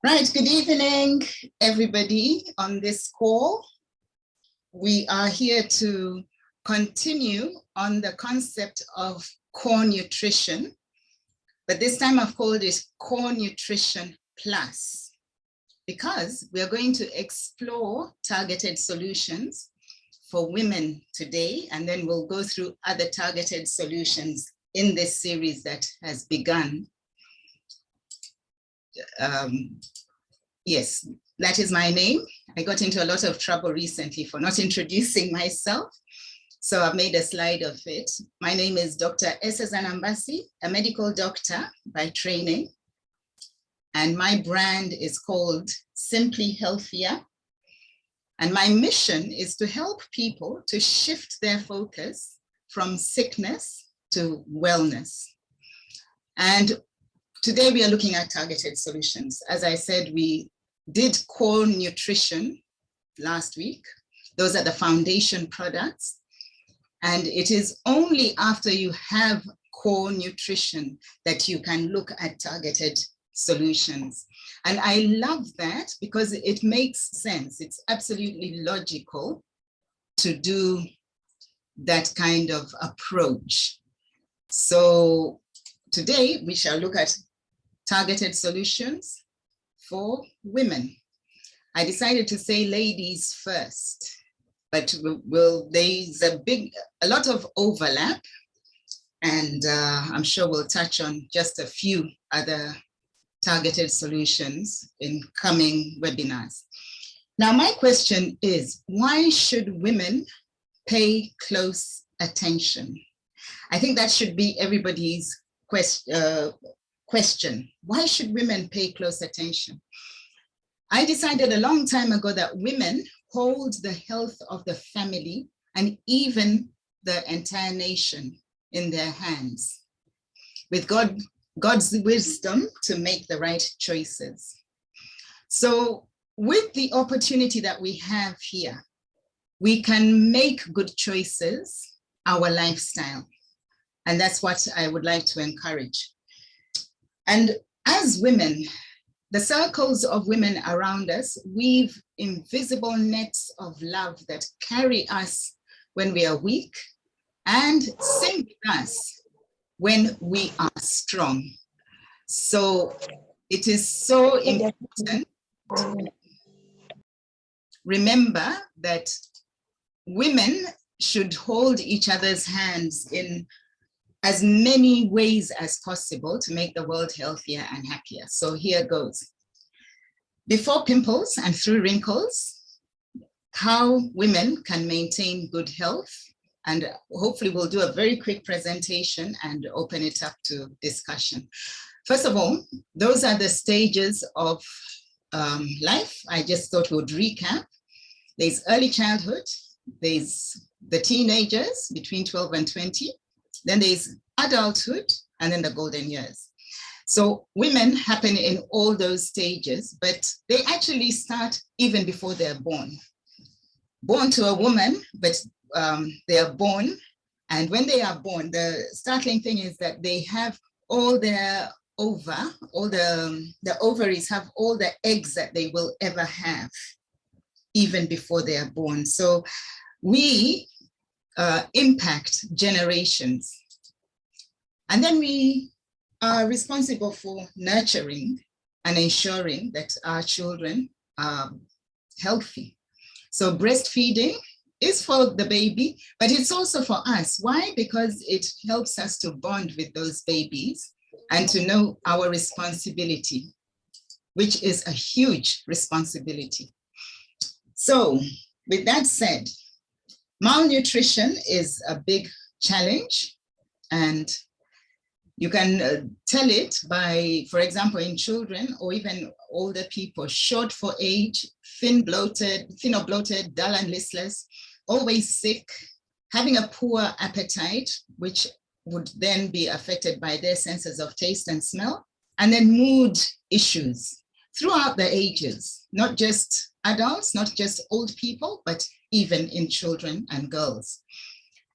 Right, good evening, everybody on this call. We are here to continue on the concept of core nutrition, but this time I've called it Core Nutrition Plus, because we are going to explore targeted solutions for women today, and then we'll go through other targeted solutions in this series that has begun. Yes, that is my name. I got into a lot of trouble recently for not introducing myself, so I've made a slide of it. My name is Dr. Zanambasi, a medical doctor by training, and my brand is called Simply Healthier. And my mission is to help people to shift their focus from sickness to wellness. And today we are looking at targeted solutions. As I said, we did core nutrition last week. Those are the foundation products. And it is only after you have core nutrition that you can look at targeted solutions. And I love that because it makes sense. It's absolutely logical to do that kind of approach. So today we shall look at targeted solutions for women. I decided to say ladies first, but there's a lot of overlap, and I'm sure we'll touch on just a few other targeted solutions in coming webinars. Now, my question is, why should women pay close attention? I think that should be everybody's question. Why should women pay close attention? I decided a long time ago that women hold the health of the family and even the entire nation in their hands, with God's wisdom to make the right choices. So with the opportunity that we have here, we can make good choices our lifestyle. And that's what I would like to encourage. And as women, the circles of women around us weave invisible nets of love that carry us when we are weak and sing with us when we are strong. So it is so important to remember that women should hold each other's hands in as many ways as possible to make the world healthier and happier. So here goes. Before pimples and through wrinkles, how women can maintain good health. And hopefully we'll do a very quick presentation and open it up to discussion. First of all, those are the stages of life. I just thought we'd recap. There's early childhood, there's the teenagers between 12 and 20, then there's adulthood, and then the golden years. So women happen in all those stages, but they actually start even before they're born. Born to a woman, but they are born. And when they are born, the startling thing is that they have all their the ovaries have all the eggs that they will ever have, even before they are born. So we impact generations. And then we are responsible for nurturing and ensuring that our children are healthy. So breastfeeding is for the baby, but it's also for us. Why? Because it helps us to bond with those babies and to know our responsibility, which is a huge responsibility. So with that said, malnutrition is a big challenge, and you can tell it by, for example, in children or even older people, short for age, thin or bloated, dull and listless, always sick, having a poor appetite, which would then be affected by their senses of taste and smell, and then mood issues throughout the ages, not just adults, not just old people, but even in children and girls.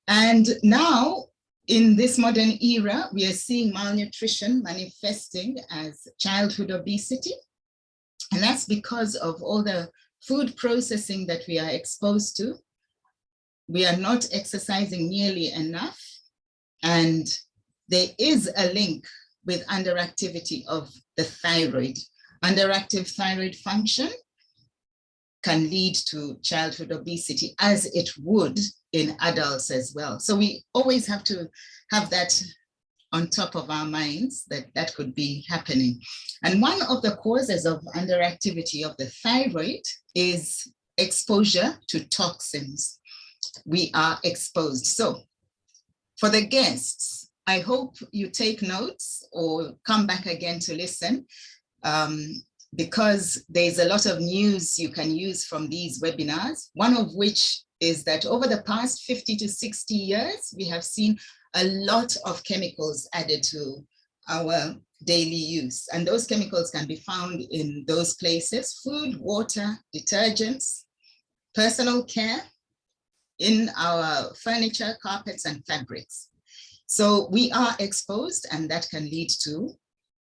And now, in this modern era, we are seeing malnutrition manifesting as childhood obesity, And that's because of all the food processing that we are exposed to. We are not exercising nearly enough. And there is a link with underactivity of the thyroid. Underactive thyroid function can lead to childhood obesity, as it would in adults as well. So we always have to have that on top of our minds, that that could be happening. And one of the causes of underactivity of the thyroid is exposure to toxins. We are exposed. So for the guests, I hope you take notes or come back again to listen, because there's a lot of news you can use from these webinars, one of which is that over the past 50 to 60 years, we have seen a lot of chemicals added to our daily use. And those chemicals can be found in those places: food, water, detergents, personal care, in our furniture, carpets, and fabrics. So we are exposed, and that can lead to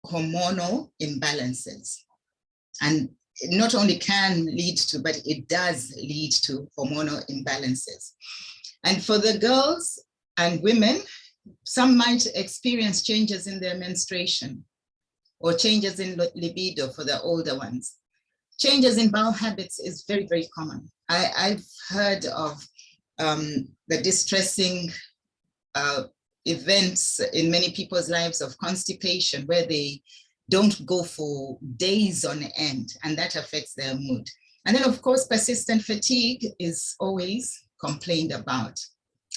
hormonal imbalances. And it not only can lead to, but it does lead to hormonal imbalances. And for the girls and women, some might experience changes in their menstruation or changes in libido for the older ones. Changes in bowel habits is very, very common. I've heard of the distressing events in many people's lives of constipation, where they don't go for days on end, and that affects their mood. And then, of course, persistent fatigue is always complained about.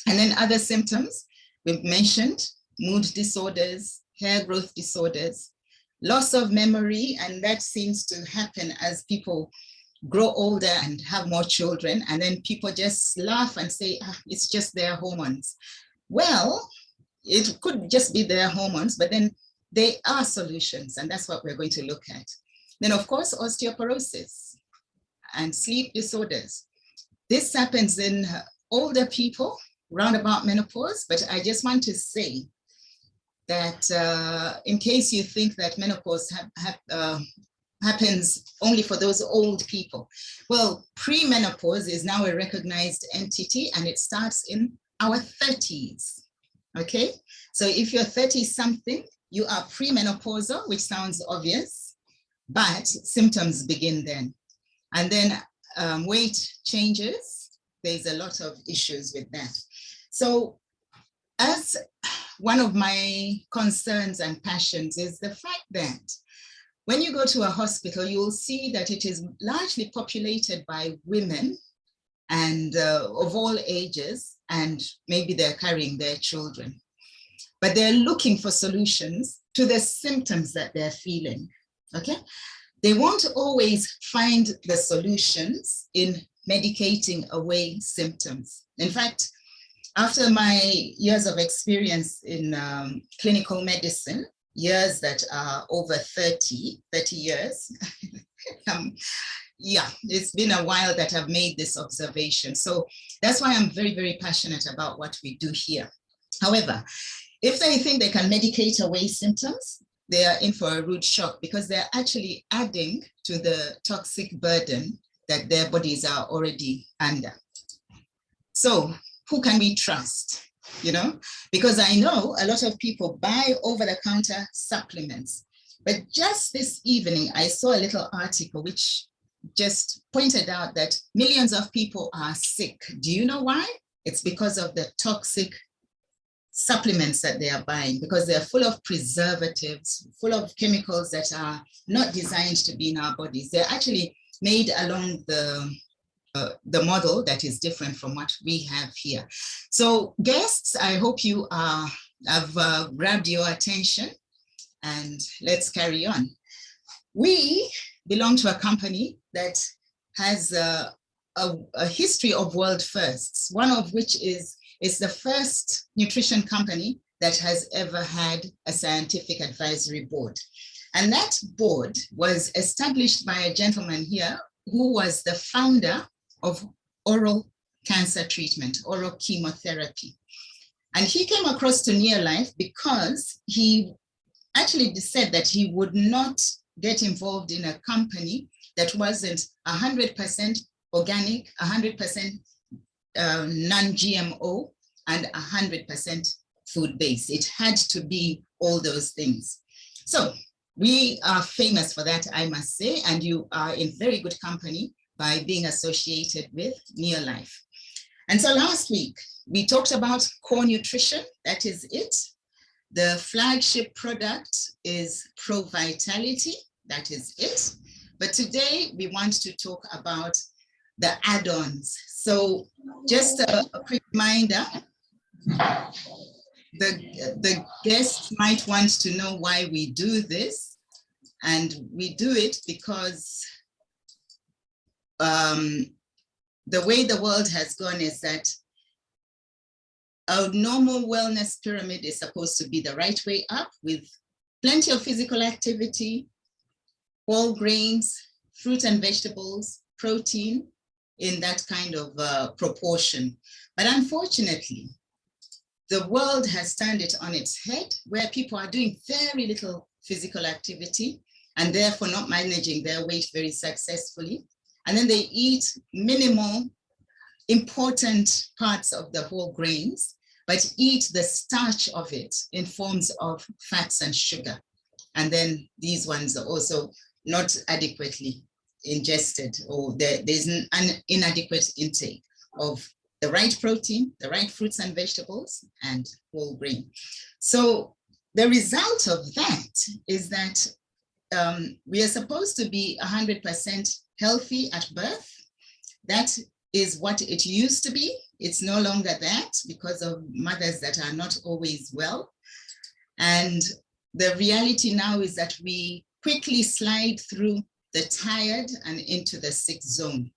And then other symptoms we've mentioned: mood disorders, hair growth disorders, loss of memory, and that seems to happen as people grow older and have more children, and then people just laugh and say, it's just their hormones. Well, it could just be their hormones, but then there are solutions, and that's what we're going to look at. Then, of course, osteoporosis and sleep disorders. This happens in older people round about menopause, but I just want to say that in case you think that menopause happens only for those old people, well, premenopause is now a recognized entity, and it starts in our 30s. Okay, so if you're 30-something, you are premenopausal, which sounds obvious, but symptoms begin then. And then weight changes. There's a lot of issues with that. So as one of my concerns and passions is the fact that when you go to a hospital, you will see that it is largely populated by women and of all ages, and maybe they're carrying their children. But they're looking for solutions to the symptoms that they're feeling, okay? They won't always find the solutions in medicating away symptoms. In fact, after my years of experience in clinical medicine, years that are over 30 years, yeah, it's been a while that I've made this observation. So that's why I'm very, very passionate about what we do here. However, if they think they can medicate away symptoms, they are in for a rude shock, because they're actually adding to the toxic burden that their bodies are already under. So who can we trust? You know, because I know a lot of people buy over-the-counter supplements. But just this evening, I saw a little article which just pointed out that millions of people are sick. Do you know why? It's because of the toxic supplements that they are buying, because they're full of preservatives, full of chemicals that are not designed to be in our bodies. They're actually made along the model that is different from what we have here. So guests, I hope you have grabbed your attention, and let's carry on. We belong to a company that has a history of world firsts, one of which is the first nutrition company that has ever had a scientific advisory board. And that board was established by a gentleman here who was the founder of oral cancer treatment, oral chemotherapy. And he came across to near life because he actually said that he would not get involved in a company that wasn't 100% organic, 100% non-GMO, and 100% food-based. It had to be all those things. So we are famous for that, I must say, and you are in very good company by being associated with Neolife. And so last week, we talked about core nutrition, that is it. The flagship product is Pro Vitality, that is it. But today we want to talk about the add-ons. So just a quick reminder, the guests might want to know why we do this. And we do it because the way the world has gone is that a normal wellness pyramid is supposed to be the right way up, with plenty of physical activity, whole grains, fruit and vegetables, protein in that kind of proportion. But unfortunately, the world has turned it on its head, where people are doing very little physical activity and therefore not managing their weight very successfully. And then they eat minimal important parts of the whole grains, but eat the starch of it in forms of fats and sugar. And then these ones are also not adequately ingested, or there's an inadequate intake of the right protein, the right fruits and vegetables, and whole grain. So the result of that is that we are supposed to be 100% healthy at birth. That is what it used to be. It's no longer that, because of mothers that are not always well. And the reality now is that we quickly slide through the tired and into the sick zone,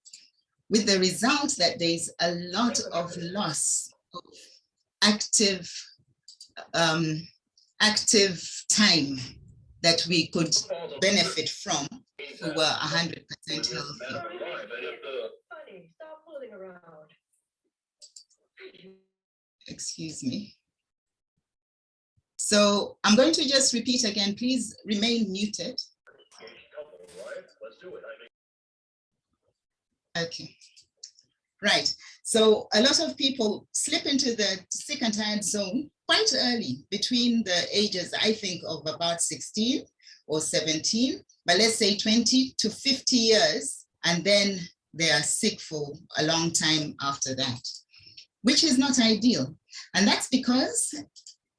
with the result that there's a lot of loss of active time that we could benefit from if we were 100% healthy. Stop fooling around. Excuse me. So I'm going to just repeat again, please remain muted. Okay, right. So a lot of people slip into the sick and tired zone quite early, between the ages, I think, of about 16 or 17, but let's say 20 to 50 years, and then they are sick for a long time after that, which is not ideal. And that's because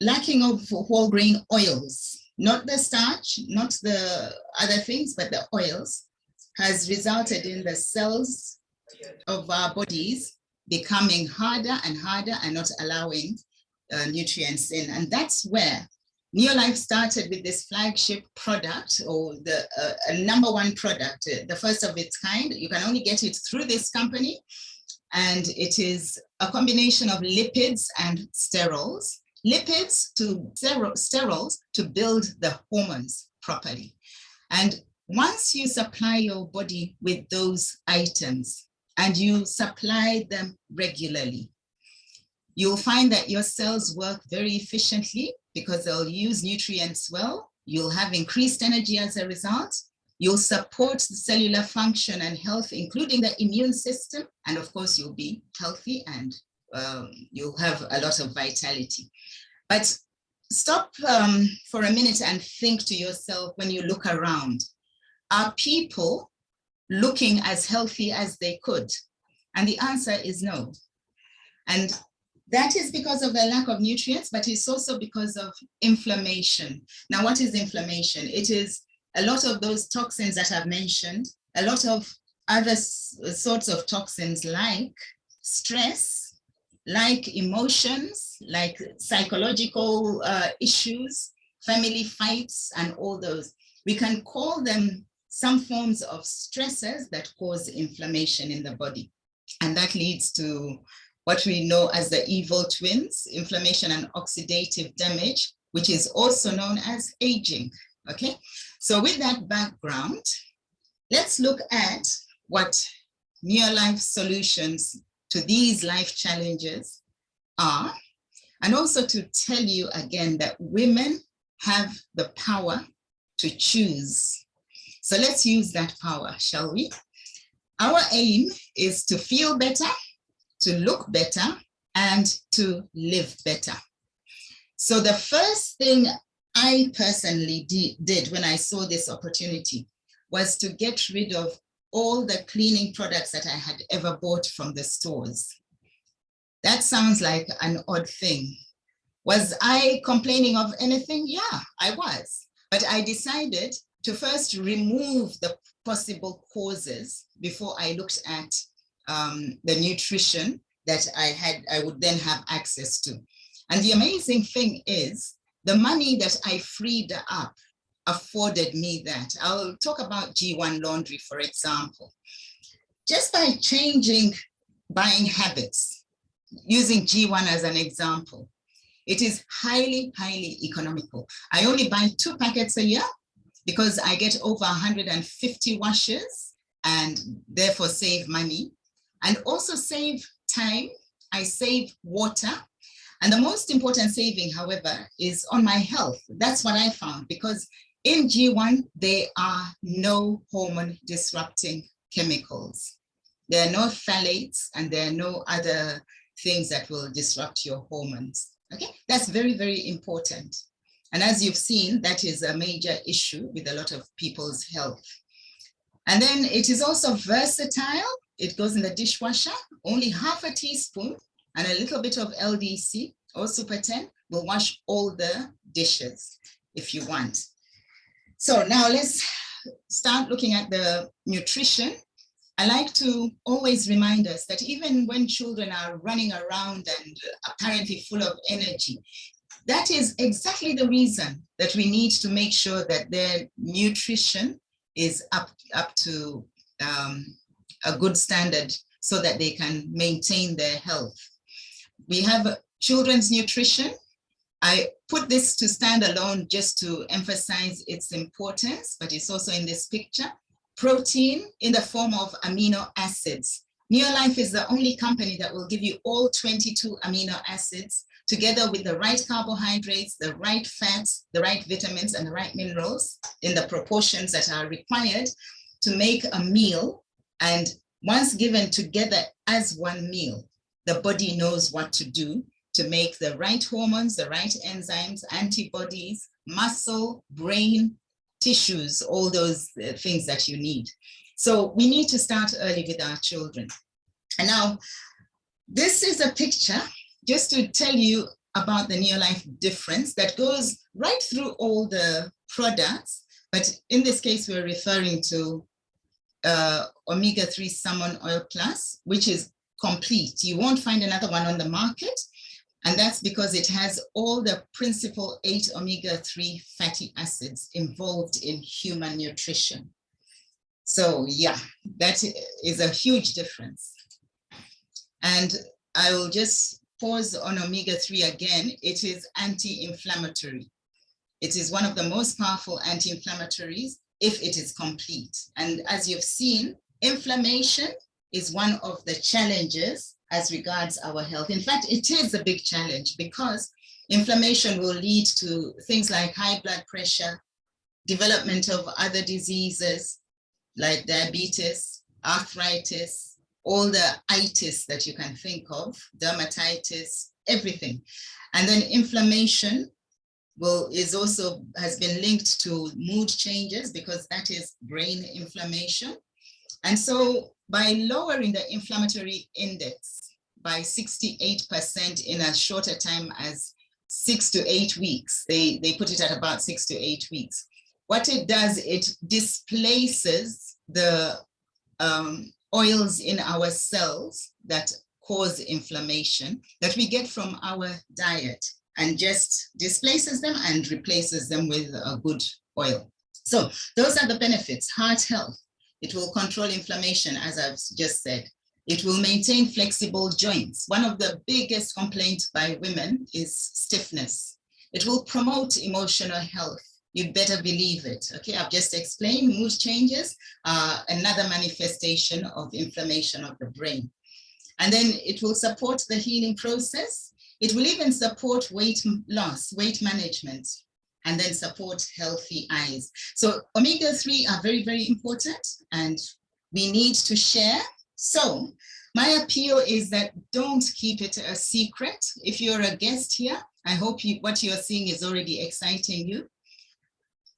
lacking of whole grain oils, not the starch, not the other things, but the oils, has resulted in the cells of our bodies becoming harder and harder and not allowing nutrients in. And that's where Neolife started with this flagship product, or the number one product, the first of its kind. You can only get it through this company. And it is a combination of lipids and sterols. Lipids to sterols to build the hormones properly. And once you supply your body with those items and you supply them regularly, you'll find that your cells work very efficiently because they'll use nutrients well. You'll have increased energy as a result. You'll support the cellular function and health, including the immune system. And of course, you'll be healthy and you'll have a lot of vitality. But stop for a minute and think to yourself, when you look around, are people looking as healthy as they could? And the answer is no. And that is because of the lack of nutrients, but it's also because of inflammation. Now, what is inflammation? It is a lot of those toxins that I've mentioned, a lot of other sorts of toxins like stress, like emotions, like psychological issues, family fights, and all those. We can call them some forms of stressors that cause inflammation in the body. And that leads to what we know as the evil twins, inflammation and oxidative damage, which is also known as aging. Okay, so with that background, let's look at what Neolife solutions to these life challenges are, and also to tell you again that women have the power to choose. So let's use that power, shall we? Our aim is to feel better, to look better, and to live better. So the first thing I personally did when I saw this opportunity was to get rid of all the cleaning products that I had ever bought from the stores. That sounds like an odd thing. Was I complaining of anything? Yeah, I was. But I decided to first remove the possible causes before I looked at the nutrition that I would then have access to. And the amazing thing is, the money that I freed up afforded me that. I'll talk about G1 laundry, for example. Just by changing buying habits, using G1 as an example, it is highly, highly economical. I only buy 2 packets a year because I get over 150 washes and therefore save money and also save time. I save water. And the most important saving, however, is on my health. That's what I found, because in G1, there are no hormone disrupting chemicals. There are no phthalates and there are no other things that will disrupt your hormones. Okay, that's very, very important. And as you've seen, that is a major issue with a lot of people's health. And then it is also versatile. It goes in the dishwasher. Only half a teaspoon and a little bit of LDC or Super 10 will wash all the dishes if you want. So now let's start looking at the nutrition. I like to always remind us that even when children are running around and apparently full of energy, that is exactly the reason that we need to make sure that their nutrition is up to a good standard so that they can maintain their health. We have children's nutrition. I put this to stand alone just to emphasize its importance, but it's also in this picture. Protein in the form of amino acids. Neolife is the only company that will give you all 22 amino acids together with the right carbohydrates, the right fats, the right vitamins, and the right minerals in the proportions that are required to make a meal. And once given together as one meal, the body knows what to do to make the right hormones, the right enzymes, antibodies, muscle, brain, tissues, all those things that you need. So we need to start early with our children. And now, this is a picture just to tell you about the Neolife difference that goes right through all the products. But in this case, we're referring to Omega-3 Salmon Oil Plus, which is complete. You won't find another one on the market. And that's because it has all the principal 8 omega-3 fatty acids involved in human nutrition. So yeah, that is a huge difference. And I will just pause on omega-3 again. It is anti-inflammatory. It is one of the most powerful anti-inflammatories if it is complete. And as you've seen, inflammation is one of the challenges as regards our health. In fact, it is a big challenge because inflammation will lead to things like high blood pressure, development of other diseases like diabetes, arthritis, all the itis that you can think of, dermatitis, everything. And then inflammation has been linked to mood changes because that is brain inflammation. And so by lowering the inflammatory index by 68% in as short a time as 6 to 8 weeks, they put it at about 6 to 8 weeks. What it does, it displaces the oils in our cells that cause inflammation that we get from our diet and just displaces them and replaces them with a good oil. So those are the benefits. Heart health. It will control inflammation, as I've just said. It will maintain flexible joints. One of the biggest complaints by women is stiffness. It will promote emotional health. You'd better believe it. Okay, I've just explained mood changes, another manifestation of inflammation of the brain. And then it will support the healing process. It will even support weight loss, weight management. and then support healthy eyes. So omega-3 are very, very important, and we need to share. So my appeal is that don't keep it a secret. If you're a guest here, I hope what you're seeing is already exciting you.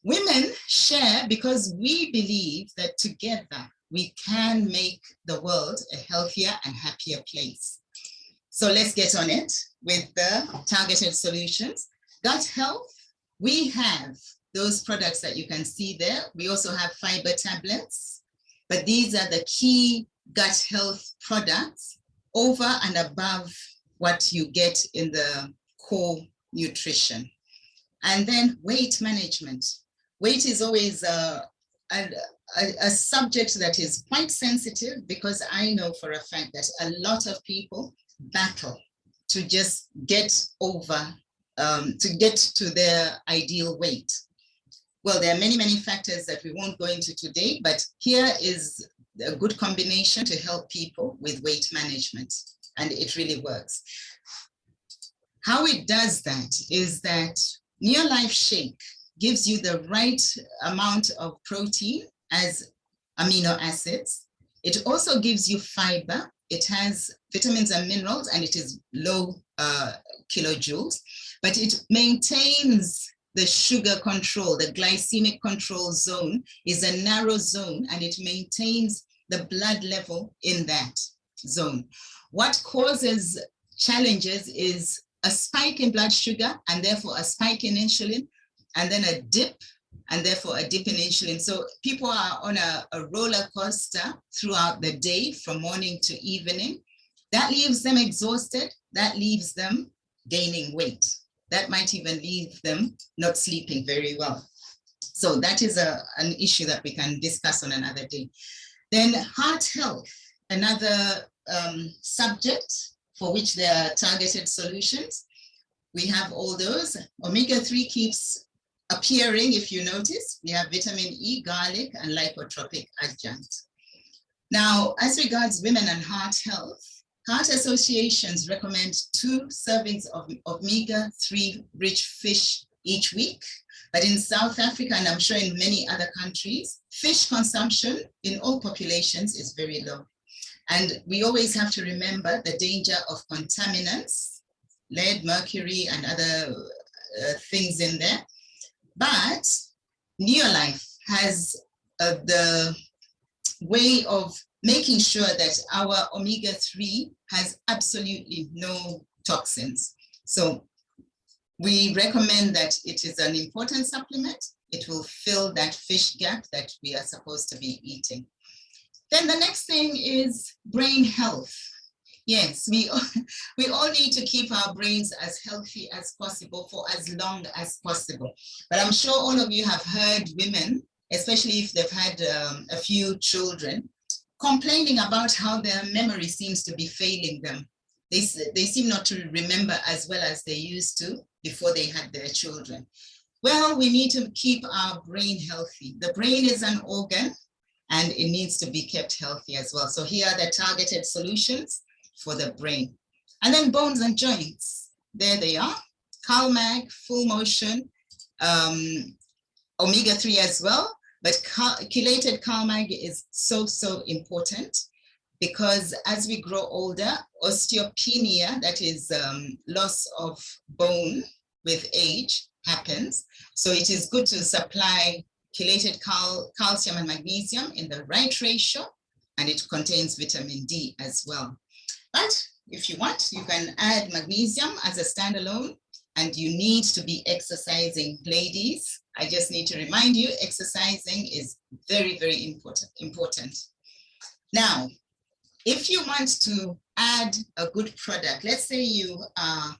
Women share because we believe that together we can make the world a healthier and happier place. So let's get on it with the targeted solutions. Gut health, we have those products that you can see there. We also have fiber tablets, but these are the key gut health products over and above what you get in the core nutrition. And then weight management. Weight is always a subject that is quite sensitive, because I know for a fact that a lot of people battle to just get over, to get to their ideal weight. Well, there are many, many factors that we won't go into today, but here is a good combination to help people with weight management, and it really works. How it does that is that Neolife Shake gives you the right amount of protein as amino acids. It also gives you fiber. It has vitamins and minerals, and it is low kilojoules, but it maintains the sugar control. The glycemic control zone is a narrow zone, and it maintains the blood level in that zone. What causes challenges is a spike in blood sugar, and therefore a spike in insulin, and then a dip, and therefore a dip in insulin. So people are on a roller coaster throughout the day, from morning to evening. That leaves them exhausted. That leaves them gaining weight. That might even leave them not sleeping very well. So that is an issue that we can discuss on another day. Then heart health, another subject for which there are targeted solutions. We have all those. Omega-3 keeps appearing, if you notice. We have vitamin E, garlic, and lipotropic adjunct. Now, as regards women and heart health, heart associations recommend 2 servings of omega-3 rich fish each week. But in South Africa, and I'm sure in many other countries, fish consumption in all populations is very low. And we always have to remember the danger of contaminants, lead, mercury, and other things in there. But Neolife has the way of making sure that our omega-3 has absolutely no toxins. So we recommend that it is an important supplement. It will fill that fish gap that we are supposed to be eating. Then the next thing is brain health. Yes, we all need to keep our brains as healthy as possible for as long as possible. But I'm sure all of you have heard women, especially if they've had a few children, complaining about how their memory seems to be failing them. They seem not to remember as well as they used to before they had their children. Well, we need to keep our brain healthy. The brain is an organ, and it needs to be kept healthy as well. So here are the targeted solutions for the brain. And then bones and joints. There they are. CalMag, Full Motion, omega-3 as well. But chelated CalMag is so important, because as we grow older, osteopenia, that is loss of bone with age, happens. So it is good to supply chelated calcium and magnesium in the right ratio, and it contains vitamin D as well. But if you want, you can add magnesium as a standalone, and you need to be exercising, ladies. I just need to remind you, exercising is very, very important. Now, if you want to add a good product, let's say you are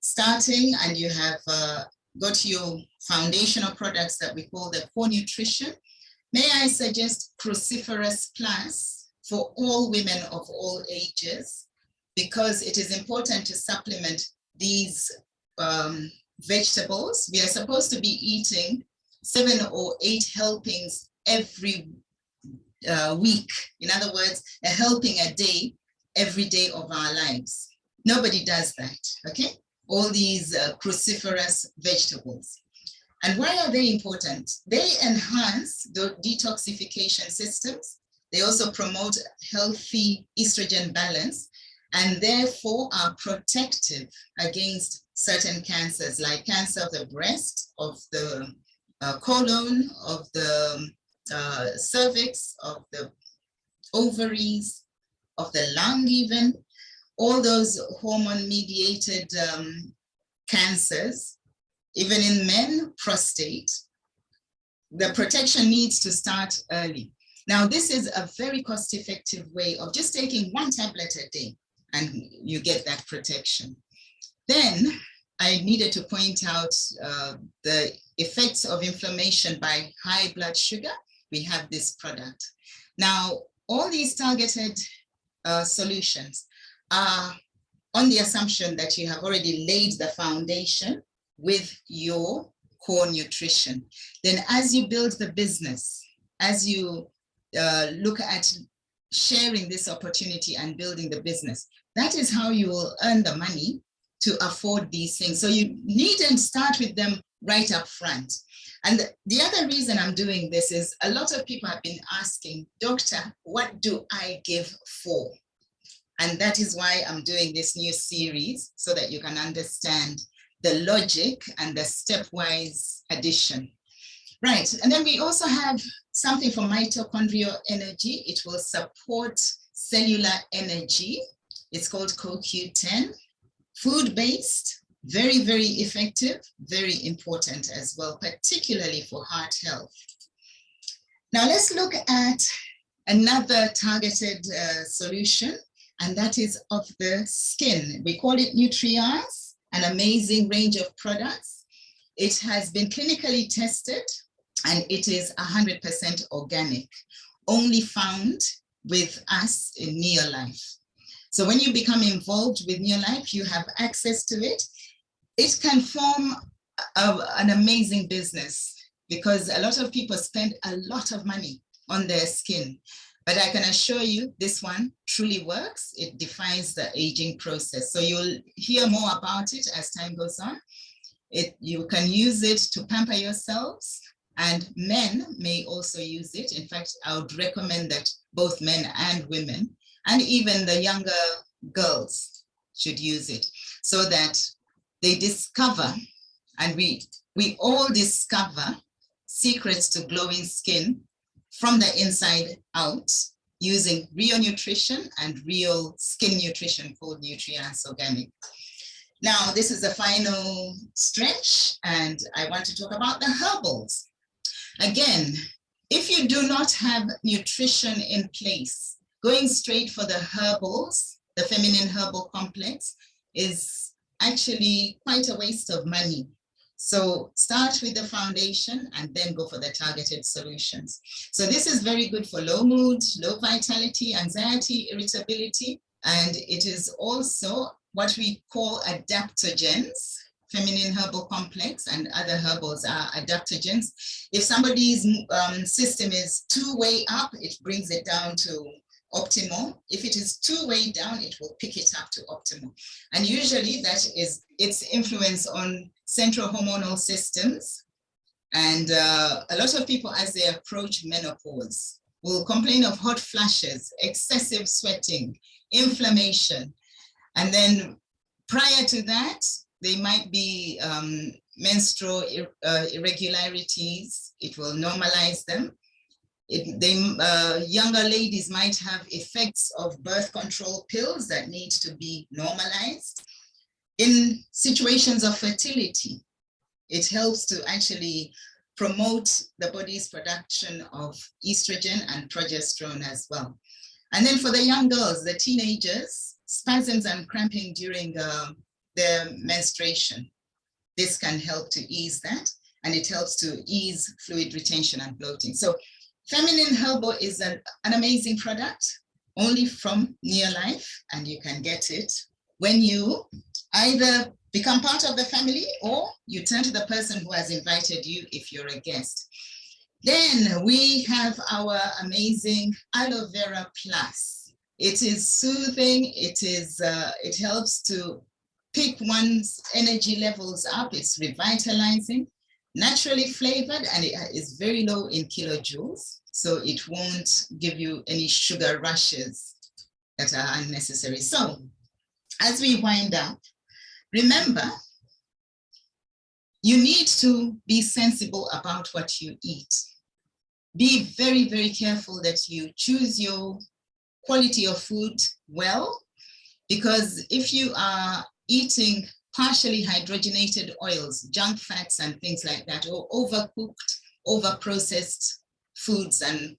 starting and you have got your foundational products that we call the core nutrition, may I suggest Cruciferous Plus for all women of all ages, because it is important to supplement these vegetables. We are supposed to be eating 7 or 8 helpings every week. In other words, a helping a day, every day of our lives. Nobody does that, okay? All these cruciferous vegetables. And why are they important? They enhance the detoxification systems. They also promote healthy estrogen balance and therefore are protective against certain cancers like cancer of the breast, of the colon, of the cervix, of the ovaries, of the lung even, all those hormone-mediated cancers, even in men, prostate. The protection needs to start early. Now, this is a very cost-effective way of just taking one tablet a day, and you get that protection. Then I needed to point out the effects of inflammation by high blood sugar. We have this product. Now, all these targeted solutions are on the assumption that you have already laid the foundation with your core nutrition. Then as you build the business, as you look at sharing this opportunity and building the business, that is how you will earn the money to afford these things. So you needn't start with them right up front. And the other reason I'm doing this is a lot of people have been asking, Doctor, what do I give for? And that is why I'm doing this new series, so that you can understand the logic and the stepwise addition. Right, and then we also have something for mitochondrial energy. It will support cellular energy. It's called CoQ10. Food-based, very, very effective, very important as well, particularly for heart health. Now let's look at another targeted solution, and that is of the skin. We call it Nutriars, an amazing range of products. It has been clinically tested, and it is 100% organic, only found with us in Neolife. So when you become involved with Neolife, you have access to it. It can form an amazing business, because a lot of people spend a lot of money on their skin. But I can assure you, this one truly works. It defies the aging process. So you'll hear more about it as time goes on. You can use it to pamper yourselves, and men may also use it. In fact, I would recommend that both men and women, and even the younger girls, should use it, so that they discover, and we all discover secrets to glowing skin from the inside out, using real nutrition and real skin nutrition called Nutrients Organic. Now, this is the final stretch, and I want to talk about the herbals. Again, if you do not have nutrition in place, going straight for the herbals, the feminine herbal complex, is actually quite a waste of money. So start with the foundation and then go for the targeted solutions. So this is very good for low mood, low vitality, anxiety, irritability, and it is also what we call adaptogens. Feminine herbal complex and other herbals are adaptogens. If somebody's system is two-way up, it brings it down to optimal. If it is two-way down, it will pick it up to optimal. And usually that is its influence on central hormonal systems. And a lot of people, as they approach menopause, will complain of hot flashes, excessive sweating, inflammation. And then prior to that, they might be menstrual irregularities. It will normalize them. Younger ladies might have effects of birth control pills that need to be normalized. In situations of fertility, it helps to actually promote the body's production of estrogen and progesterone as well. And then for the young girls, the teenagers, spasms and cramping during their menstruation. This can help to ease that, and it helps to ease fluid retention and bloating. So feminine herbal is an amazing product, only from Neolife, and you can get it when you either become part of the family or you turn to the person who has invited you if you're a guest. Then we have our amazing Aloe Vera Plus. It is soothing, it helps to pick one's energy levels up, it's revitalizing. naturally flavored, and it is very low in kilojoules, so it won't give you any sugar rushes that are unnecessary. So as we wind up, remember, you need to be sensible about what you eat. Be very, very careful that you choose your quality of food well, because if you are eating partially hydrogenated oils, junk fats and things like that, or overcooked, overprocessed foods and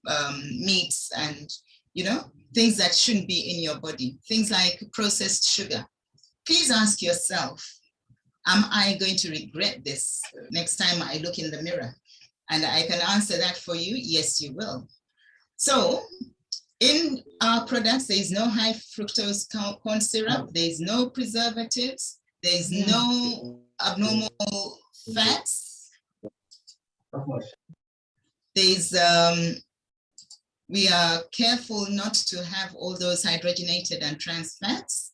meats and, you know, things that shouldn't be in your body, things like processed sugar, please ask yourself, am I going to regret this next time I look in the mirror? And I can answer that for you, yes, you will. So in our products, there is no high fructose corn syrup, there is no preservatives, there is no abnormal fats. There's, we are careful not to have all those hydrogenated and trans fats,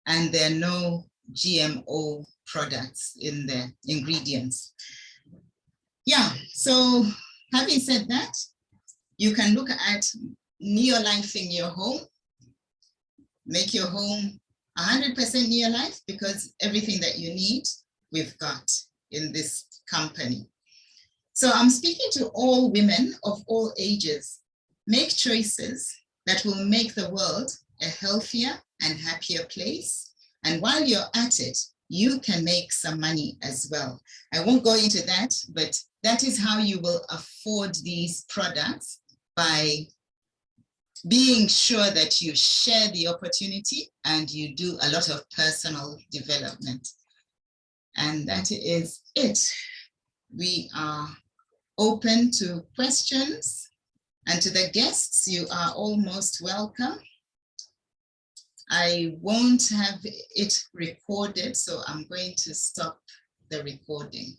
and there are no GMO products in the ingredients. Yeah, so having said that, you can look at neo-lifing your home, make your home 100% neo-life, because everything that you need, we've got in this company. So I'm speaking to all women of all ages. Make choices that will make the world a healthier and happier place. And while you're at it, you can make some money as well. I won't go into that, but that is how you will afford these products, by being sure that you share the opportunity and you do a lot of personal development. And that is it. We are open to questions, and to the guests, you are all most welcome. I won't have it recorded, so I'm going to stop the recording.